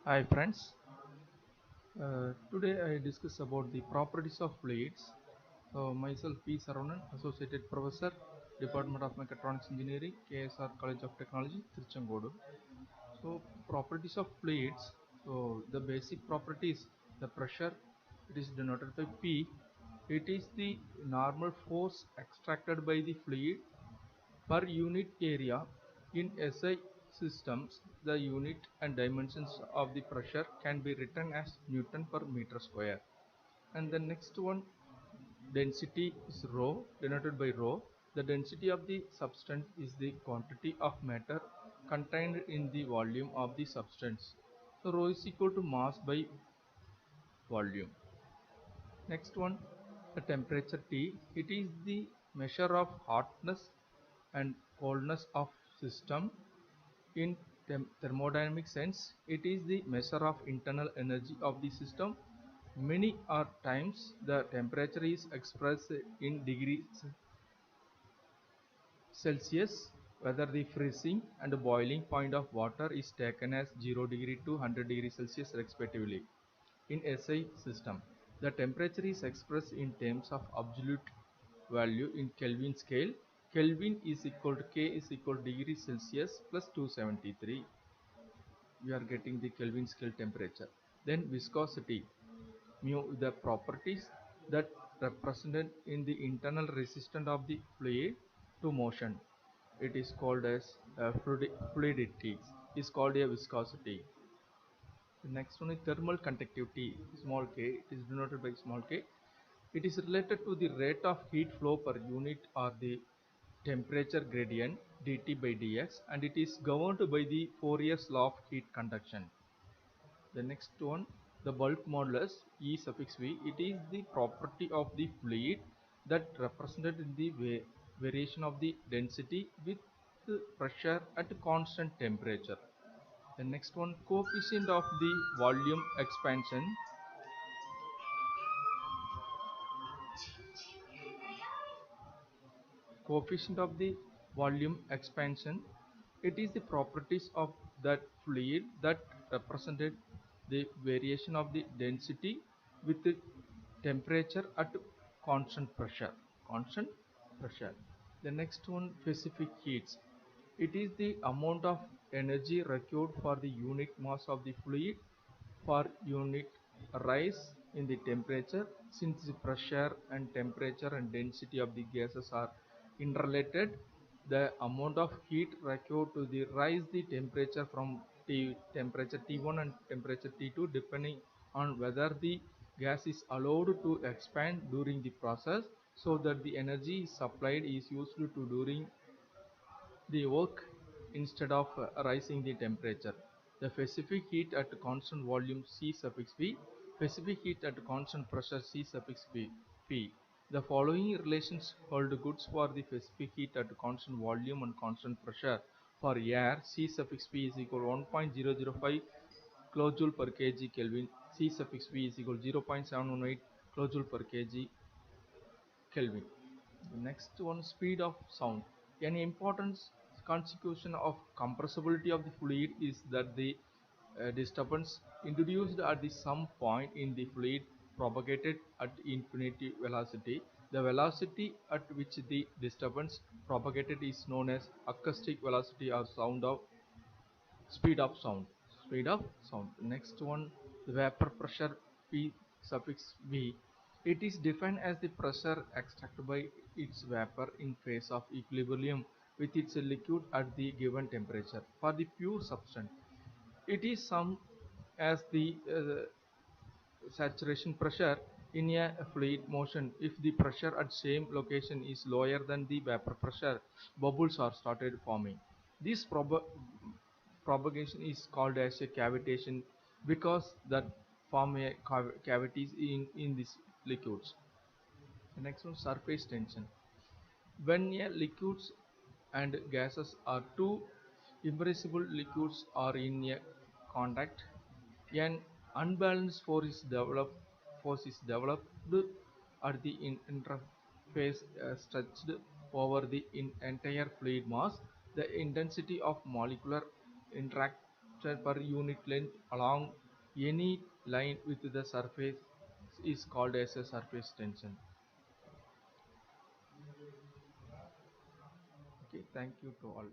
Hi friends, today I discuss about the properties of fluids. Myself P. Saravanan, Associated Professor, Department of Mechatronics Engineering, KSR College of Technology, Tiruchengodu. So properties of fluids. So the basic properties, the pressure, it is denoted by P. It is the normal force extracted by the fluid per unit area. In SI systems, the unit and dimensions of the pressure can be written as Newton per meter square. And the next one, density is rho, denoted by rho. The density of the substance is the quantity of matter contained in the volume of the substance. So rho is equal to mass by volume. Next one, the temperature T. It is the measure of hotness and coldness of system. In thermodynamic sense, it is the measure of internal energy of the system. Many are times the temperature is expressed in degrees Celsius, whether the freezing and boiling point of water is taken as 0 degree to 100 degrees Celsius respectively. In SI system, the temperature is expressed in terms of absolute value in Kelvin scale. Kelvin is equal to K is equal to degree Celsius plus 273. We are getting the Kelvin scale temperature. Then viscosity, mu, the properties that represented in the internal resistance of the fluid to motion. It is called as fluidity. It is called a viscosity. The next one is thermal conductivity, small k. It is denoted by small k. It is related to the rate of heat flow per unit or the temperature gradient dt by dx, and it is governed by the Fourier's law of heat conduction. The next one, the bulk modulus E suffix V. It is the property of the fluid that represented in the variation of the density with pressure at constant temperature. The next one, coefficient of the volume expansion. Coefficient of the volume expansion. It is the properties of that fluid that represented the variation of the density with the temperature at constant pressure. Constant pressure. The next one, specific heats. It is the amount of energy required for the unit mass of the fluid for unit rise in the temperature. Since the pressure and temperature and density of the gases are interrelated, the amount of heat required to the rise the temperature from temperature T1 and temperature T2 depending on whether the gas is allowed to expand during the process, so that the energy supplied is used to during the work instead of rising the temperature. The specific heat at constant volume C suffix V, specific heat at constant pressure C suffix V. P. The following relations hold good for the specific heat at constant volume and constant pressure. For air, C suffix P is equal to 1.005 kilojoule per kg Kelvin, C suffix V is equal to 0.718 kilojoule per kg Kelvin. The next one, speed of sound. An important consequence of compressibility of the fluid is that the disturbance introduced at the some point in the fluid propagated at infinity velocity. The velocity at which the disturbance propagated is known as acoustic velocity or sound of speed of sound. Speed of sound. Next one, the vapor pressure P suffix V. It is defined as the pressure extracted by its vapor in phase of equilibrium with its liquid at the given temperature. For the pure substance, it is sum as the saturation pressure in a fluid motion. If the pressure at same location is lower than the vapor pressure, bubbles are started forming. This propagation is called as a cavitation because that form a cavities in these liquids. The next one, surface tension. When a liquids and gases are two impressible liquids are in a contact, an unbalanced force is developed at the interface stretched over the entire fluid mass. The intensity of molecular interact Newton per unit length along any line with the surface is called as a surface tension. Okay, thank you to all.